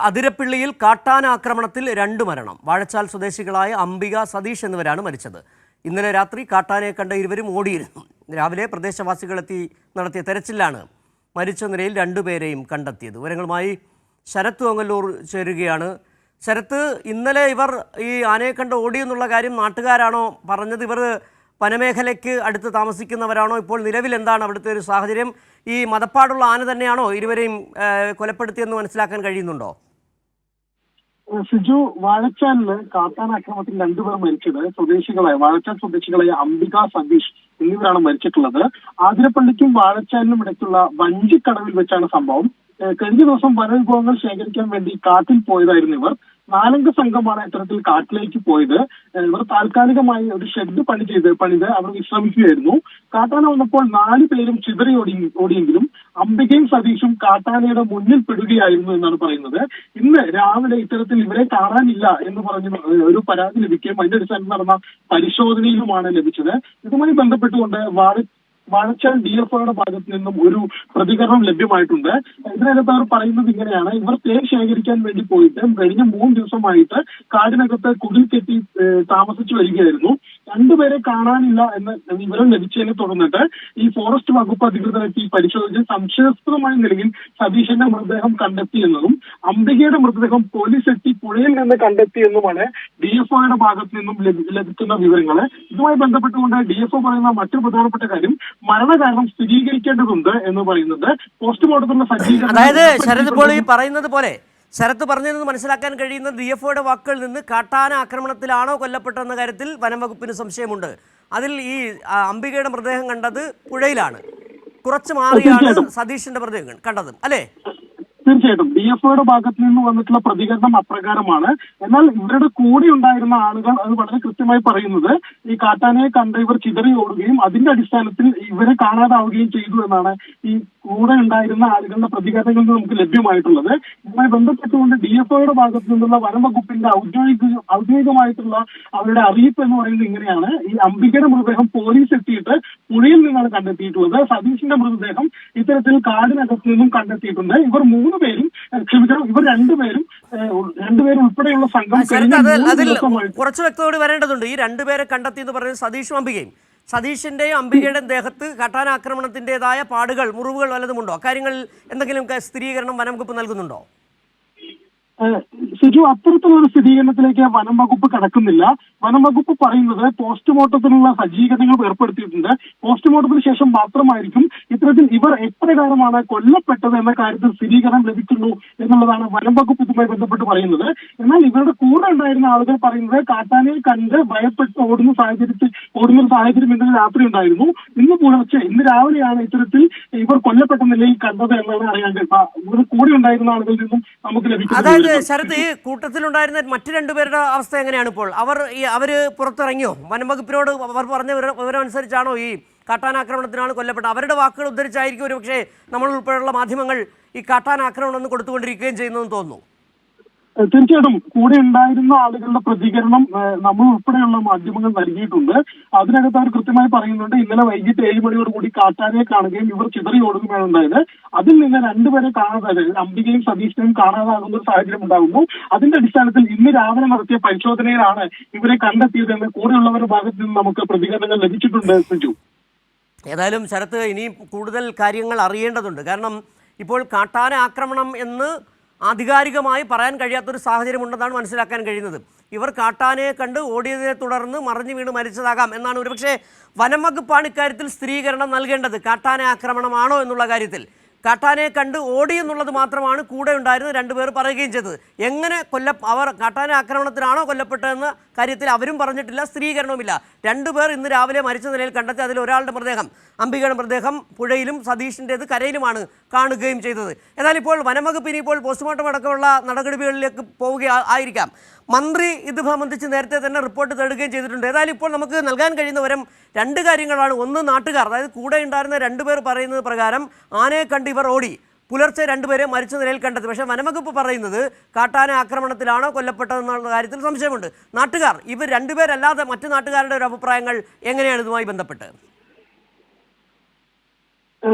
അതിരപ്പിള്ളിയിൽ കാട്ടാന ആക്രമണത്തിൽ 2 മരണം. വാഴച്ചാൽ സ്വദേശികളായ അംബിക, സതീഷ് എന്നിവരാണ് മരിച്ചത്. ഇന്നലെ രാത്രി കാട്ടാനയെ കണ്ട ഇരുവരും ഓടിയിരുന്നു. രാവിലെ പ്രദേശവാസികളെത്തി നടത്തിയ തെരച്ചിലാണ് മരിച്ച നിലയിൽ 2 പേരെയും കണ്ടെത്തിയത്. വിവരങ്ങളുമായി ശരത്ത് ഓങ്ങല്ലൂർ ചേരുകയാണ്. ശരത്ത്, ഇന്നലെ ഇവർ ഈ ആനയെ കണ്ട് ഓടിയെന്നുള്ള കാര്യം നാട്ടുകാരാണോ പറഞ്ഞത്? ഇവർ വനമേഖലയ്ക്ക് അടുത്ത് താമസിക്കുന്നവരാണോ? ഇപ്പോൾ നിലവിൽ എന്താണ് അവിടുത്തെ ഒരു സാഹചര്യം? ഈ മതപ്പാടുള്ള ആന തന്നെയാണോ ഇരുവരെയും കൊലപ്പെടുത്തിയെന്ന് മനസ്സിലാക്കാൻ കഴിയുന്നുണ്ടോ? സിജു, വാഴച്ചാലില് കാട്ടാന ആക്രമണത്തിൽ 2 പേർ മരിച്ചത് വാഴച്ചാൽ സ്വദേശികളായ അംബിക, സതീഷ് എന്നിവരാണ് മരിച്ചിട്ടുള്ളത്. ആതിരപ്പള്ളിക്കും വാഴച്ചാലിനും ഇടയ്ക്കുള്ള വഞ്ചിക്കടവിൽ വെച്ചാണ് സംഭവം. കഴിഞ്ഞ ദിവസം വനവിഭവങ്ങൾ ശേഖരിക്കാൻ വേണ്ടി കാട്ടിൽ പോയതായിരുന്നു ഇവർ. 4 അംഗ സംഘമാണ് ഇത്തരത്തിൽ കാട്ടിലേക്ക് പോയത്. ഇവർ താൽക്കാലികമായി ഒരു ഷെഡ് പണിത് അവർ വിശ്രമിക്കുകയായിരുന്നു. കാട്ടാന വന്നപ്പോൾ 4 പേരും ചിതറി ഓടിയെങ്കിലും അംബികയും സതീഷും കാട്ടാനയുടെ മുന്നിൽ പെടുകയായിരുന്നു എന്നാണ് പറയുന്നത്. ഇന്ന് രാവിലെ ഇത്തരത്തിൽ ഇവരെ കാണാനില്ല എന്ന് പറഞ്ഞ് ഒരു പരാതി ലഭിക്കുകയും അതിന്റെ അടിസ്ഥാനത്തിൽ നടന്ന പരിശോധനയിലുമാണ് ലഭിച്ചത്. ഇതുമായി ബന്ധപ്പെട്ടുകൊണ്ട് വാഴച്ചാൽ DFOയുടെ ഭാഗത്ത് നിന്നും ഒരു പ്രതികരണം ലഭ്യമായിട്ടുണ്ട്. ഇതിനകത്ത് അവർ പറയുന്നത് ഇങ്ങനെയാണ്: ഇവർ തേൻ ശേഖരിക്കാൻ വേണ്ടി പോയിട്ട് കഴിഞ്ഞ 3 ദിവസമായിട്ട് കാടിനകത്ത് കുടിൽ കെട്ടി താമസിച്ചു വരികയായിരുന്നു. 2 പേരെ കാണാനില്ല എന്ന വിവരം ലഭിച്ചതിനെ തുടർന്നിട്ട് ഈ ഫോറസ്റ്റ് വകുപ്പ് അധികൃതരെത്തി പരിശോധിച്ച് സംശയാസ്പദമായ നിലയിൽ സതീഷിന്റെ മൃതദേഹം കണ്ടെത്തിയെന്നതും അംബികയുടെ മൃതദേഹം പോലീസ് എത്തി പുഴയിൽ നിന്ന് കണ്ടെത്തിയെന്നുമാണ് DFOയുടെ ഭാഗത്ത് നിന്നും ലഭിക്കുന്ന വിവരങ്ങൾ. ഇതുമായി ബന്ധപ്പെട്ടുകൊണ്ട് DFO പറയുന്ന മറ്റൊരു പ്രധാനപ്പെട്ട കാര്യം, മരണകാരണം സ്ഥിരീകരിക്കേണ്ടതുണ്ട് എന്ന് പറയുന്നത് പോസ്റ്റ്മോർട്ടത്തിനുള്ള സജ്ജീകരണം. അതായത് ശരത് ഇപ്പോൾ ഈ പറയുന്നത് പോലെ ശരത്ത് പറഞ്ഞതെന്ന് മനസ്സിലാക്കാൻ കഴിയുന്നത് DFOയുടെ വാക്കുകളിൽ നിന്ന് കാട്ടാന ആക്രമണത്തിലാണോ കൊല്ലപ്പെട്ടതെന്ന കാര്യത്തിൽ വനം വകുപ്പിന് സംശയമുണ്ട്. അതിൽ ഈ അംബികയുടെ മൃതദേഹം കണ്ടത് പുഴയിലാണ്, കുറച്ച് മാറിയാണ് സതീഷിന്റെ മൃതദേഹം കണ്ടത്, അല്ലേ? തീർച്ചയായിട്ടും DFOയുടെ ഭാഗത്ത് നിന്ന് വന്നിട്ടുള്ള പ്രതികരണം അപ്രകാരമാണ്. എന്നാൽ ഇവരുടെ കൂടെ ഉണ്ടായിരുന്ന ആളുകൾ അത് വളരെ കൃത്യമായി പറയുന്നത് ഈ കാട്ടാനയെ കണ്ട് ഇവർ ചിതറി ഓടുകയും അതിന്റെ അടിസ്ഥാനത്തിൽ ഇവരെ കാണാതാവുകയും ചെയ്തു എന്നാണ് ഈ കൂടെ ഉണ്ടായിരുന്ന ആളുകളുടെ പ്രതികരണങ്ങളിൽ നിന്ന് നമുക്ക് ലഭ്യമായിട്ടുള്ളത്. ഇതുമായി ബന്ധപ്പെട്ടുകൊണ്ട് DFOയുടെ ഭാഗത്ത് നിന്നുള്ള വനം വകുപ്പിന്റെ ഔദ്യോഗികമായിട്ടുള്ള അവരുടെ അറിയിപ്പ് എന്ന് പറയുന്നത് ഇങ്ങനെയാണ്: ഈ അംബികയുടെ മൃതദേഹം പോലീസ് എത്തിയിട്ട് പുഴയിൽ നിന്നാണ് കണ്ടെത്തിയിട്ടുള്ളത്. സതീഷിന്റെ മൃതദേഹം ഇത്തരത്തിൽ കാടിനകത്ത് നിന്നും കണ്ടെത്തിയിട്ടുണ്ട്. ഇവർ 3 പേരും ഇവർ 2 പേരും ഉൾപ്പെടെയുള്ള സംഘം അതിൽ കുറച്ച് വ്യക്തതയോട് വരേണ്ടതുണ്ട്. ഈ 2 പേരെ കണ്ടെത്തി എന്ന് പറയുന്നത് സതീഷും അംബികയും. സതീഷിന്റെയും അംബികയുടെയും ദേഹത്ത് കാട്ടാന ആക്രമണത്തിൻ്റെതായ പാടുകൾ, മുറിവുകൾ വല്ലതുമുണ്ടോ? അക്കാര്യങ്ങളിൽ എന്തെങ്കിലും സ്ഥിരീകരണം വനം വകുപ്പ് നൽകുന്നുണ്ടോ? സിജു, അത്തരത്തിലുള്ള സ്ഥിരീകരണത്തിലേക്ക് വനം വകുപ്പ് കടക്കുന്നില്ല. വനം വകുപ്പ് പറയുന്നത് പോസ്റ്റ്മോർട്ടത്തിനുള്ള സജ്ജീകരണങ്ങൾ ഏർപ്പെടുത്തിയിട്ടുണ്ട്. പോസ്റ്റ്മോർട്ടത്തിന് ശേഷം മാത്രമായിരിക്കും ഇത്തരത്തിൽ ഇവർ എപ്രകാരമാണ് കൊല്ലപ്പെട്ടത് എന്ന കാര്യത്തിൽ സ്ഥിരീകരണം ലഭിക്കുന്നു എന്നുള്ളതാണ് വനം വകുപ്പ് ഇതുമായി ബന്ധപ്പെട്ട് പറയുന്നത്. എന്നാൽ ഇവരുടെ കൂടെ ഉണ്ടായിരുന്ന ആളുകൾ പറയുന്നത് കാട്ടാനയെ കണ്ട് ഭയപ്പെട്ട് ഓടുന്ന ഒരു സാഹചര്യം ഇന്നലെ രാത്രി ഉണ്ടായിരുന്നു. ഇന്ന് രാവിലെയാണ് ഇത്തരത്തിൽ ഇവർ കൊല്ലപ്പെട്ട നിലയിൽ കണ്ടത് എന്നാണ് അറിയാൻ ഇവർ കൂടെ ഉണ്ടായിരുന്ന ആളുകളിൽ നിന്നും നമുക്ക് ലഭിക്കുന്നത്. ശരത്, ഈ കൂട്ടത്തിലുണ്ടായിരുന്ന മറ്റു 2 പേരുടെ അവസ്ഥ എങ്ങനെയാണ് ഇപ്പോൾ? അവര് പുറത്തിറങ്ങിയോ? വനം വകുപ്പിനോട് അവർ പറഞ്ഞ വിവരം അനുസരിച്ചാണോ ഈ കാട്ടാനാക്രമണത്തിനാണ് കൊല്ലപ്പെട്ടത്? അവരുടെ വാക്കുകൾ ഉദ്ധരിച്ചായിരിക്കും ഒരു പക്ഷേ നമ്മൾ ഉൾപ്പെടെയുള്ള മാധ്യമങ്ങൾ ഈ കാട്ടാനാക്രമണം ഒന്ന് കൊടുത്തുകൊണ്ടിരിക്കുകയും ചെയ്യുന്നതെന്ന് തോന്നുന്നു. തീർച്ചയായിട്ടും കൂടെ ഉണ്ടായിരുന്ന ആളുകളുടെ പ്രതികരണം നമ്മൾ ഉൾപ്പെടെയുള്ള മാധ്യമങ്ങൾ നൽകിയിട്ടുണ്ട്. അതിനകത്ത് അവർ കൃത്യമായി പറയുന്നുണ്ട്: ഇന്നലെ വൈകിട്ട് 7 മണിയോടുകൂടി കാട്ടാനയെ കാണുകയും ഇവർ ചിതറി ഓടുകയാണ് ഉണ്ടായത്. അതിൽ നിന്ന് 2 പേരെ കാണാതെ, അംബികയും സതീഷിനെയും കാണാതാകുന്ന ഒരു സാഹചര്യം ഉണ്ടാകുന്നു. അതിന്റെ അടിസ്ഥാനത്തിൽ ഇന്ന് രാവിലെ നടത്തിയ പരിശോധനയിലാണ് ഇവരെ കണ്ടെത്തിയതെന്ന് കൂടെയുള്ളവരുടെ ഭാഗത്ത് നിന്ന് നമുക്ക് പ്രതികരണങ്ങൾ ലഭിച്ചിട്ടുണ്ട്. സിജു, ഏതായാലും ശരത്ത്, ഇനിയും കൂടുതൽ കാര്യങ്ങൾ അറിയേണ്ടതുണ്ട്. കാരണം ഇപ്പോൾ കാട്ടാന ആക്രമണം എന്ന് ആധികാരികമായി പറയാൻ കഴിയാത്തൊരു സാഹചര്യമുണ്ടെന്നാണ് മനസ്സിലാക്കാൻ കഴിയുന്നത്. ഇവർ കാട്ടാനയെ കണ്ട് ഓടിയതിനെ തുടർന്ന് മറിഞ്ഞു വീണ് മരിച്ചതാകാം എന്നാണ് ഒരുപക്ഷെ വനം വകുപ്പാണ് ഇക്കാര്യത്തിൽ സ്ഥിരീകരണം നൽകേണ്ടത്. കാട്ടാന ആക്രമണമാണോ എന്നുള്ള കാര്യത്തിൽ കാട്ടാനയെ കണ്ട് ഓടി എന്നുള്ളത് മാത്രമാണ് കൂടെ ഉണ്ടായിരുന്ന 2 പേർ പറയുകയും ചെയ്തത്. എങ്ങനെ അവർ കാട്ടാന ആക്രമണത്തിനാണോ കൊല്ലപ്പെട്ടതെന്ന കാര്യത്തിൽ അവരും പറഞ്ഞിട്ടില്ല, സ്ഥിരീകരണവുമില്ല. 2 പേർ ഇന്ന് രാവിലെ മരിച്ച നിലയിൽ കണ്ടെത്തി. അതിൽ ഒരാളുടെ മൃതദേഹം, അംബികയുടെ മൃതദേഹം, പുഴയിലും സതീഷിൻ്റേത് കരയിലുമാണ് കാണുകയും ചെയ്തത്. എന്നാൽ ഇപ്പോൾ വനംവകുപ്പ് ഇനിയിപ്പോൾ പോസ്റ്റ്മോർട്ടം അടക്കമുള്ള നടപടികളിലേക്ക് പോവുകയായിരിക്കാം. മന്ത്രി ഇത് സംബന്ധിച്ച് നേരത്തെ തന്നെ റിപ്പോർട്ട് തേടുകയും ചെയ്തിട്ടുണ്ട്. ഏതായാലും ഇപ്പോൾ നമുക്ക് നൽകാൻ കഴിയുന്ന വിവരം 2 കാര്യങ്ങളാണ്. ഒന്ന്, നാട്ടുകാർ, അതായത് കൂടെ ഉണ്ടായിരുന്ന 2 പേർ പറയുന്നത് പ്രകാരം ആനയെ കണ്ട് ഇവർ ഓടി, പുലർച്ചെ 2 പേരെ മരിച്ച നിലയിൽ കണ്ടെത്തി. പക്ഷേ വനംവകുപ്പ് പറയുന്നത് കാട്ടാന ആക്രമണത്തിലാണോ കൊല്ലപ്പെട്ടതെന്നുള്ള കാര്യത്തിൽ സംശയമുണ്ട്. നാട്ടുകാർ, ഇവർ 2 പേരല്ലാതെ മറ്റു നാട്ടുകാരുടെ ഒരു അഭിപ്രായങ്ങൾ എങ്ങനെയാണ് ഇതുമായി ബന്ധപ്പെട്ട്?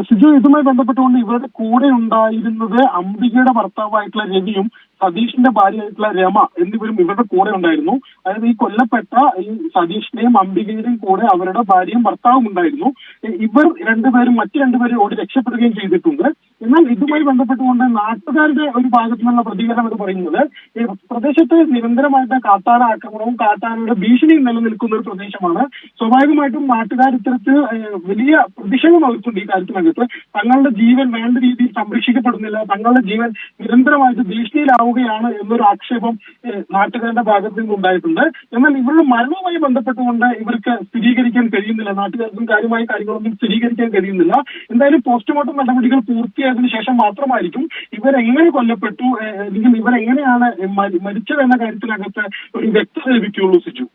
സിജു, ഇതുമായി ബന്ധപ്പെട്ടുകൊണ്ട് ഇവരുടെ കൂടെ ഉണ്ടായിരുന്നത് അംബികയുടെ ഭർത്താവായിട്ടുള്ള രവിയും സതീഷിന്റെ ഭാര്യയായിട്ടുള്ള രമ എന്നിവരും ഇവരുടെ കൂടെ ഉണ്ടായിരുന്നു. അതായത് ഈ കൊല്ലപ്പെട്ട ഈ സതീഷിന്റെയും അംബികയുടെയും കൂടെ അവരുടെ ഭാര്യയും ഭർത്താവും ഉണ്ടായിരുന്നു. ഇവർ മറ്റു രണ്ടുപേരും ഓടി രക്ഷപ്പെടുകയും ചെയ്തിട്ടുണ്ട്. എന്നാൽ ഇതുമായി ബന്ധപ്പെട്ടുകൊണ്ട് നാട്ടുകാരുടെ ഒരു ഭാഗത്തു നിന്നുള്ള പ്രതികരണം എന്ന് പറയുന്നത്, ഈ പ്രദേശത്ത് നിരന്തരമായിട്ട് കാട്ടാന ആക്രമണവും കാട്ടാനയുടെ ഭീഷണിയും നിലനിൽക്കുന്ന ഒരു പ്രദേശമാണ്. സ്വാഭാവികമായിട്ടും നാട്ടുകാർ ഇത്തരത്തിൽ വലിയ പ്രതിഷേധം അവർക്കുണ്ട് ഈ കാര്യത്തിനകത്ത്. തങ്ങളുടെ ജീവൻ വേണ്ട രീതിയിൽ സംരക്ഷിക്കപ്പെടുന്നില്ല, തങ്ങളുടെ ജീവൻ നിരന്തരമായിട്ട് ഭീഷണിയിലാവുകയാണ് എന്നൊരു ആക്ഷേപം നാട്ടുകാരുടെ ഭാഗത്ത് നിന്നുണ്ടായിട്ടുണ്ട്. എന്നാൽ ഇവരുടെ മരണവുമായി ബന്ധപ്പെട്ടുകൊണ്ട് ഇവർക്ക് സ്ഥിരീകരിക്കാൻ കഴിയുന്നില്ല, നാട്ടുകാർക്കും കാര്യമായ കാര്യങ്ങളൊന്നും സ്ഥിരീകരിക്കാൻ കഴിയുന്നില്ല. എന്തായാലും പോസ്റ്റ്മോർട്ടം നടപടികൾ പൂർത്തിയായതിനു ശേഷം മാത്രമായിരിക്കും ഇവരെങ്ങനെ കൊല്ലപ്പെട്ടു അല്ലെങ്കിൽ ഇവരെങ്ങനെയാണ് മരിച്ചതെന്ന കാര്യത്തിനകത്ത് ഒരു വ്യക്തത ലഭിക്കുകയുള്ളൂ. സിജു.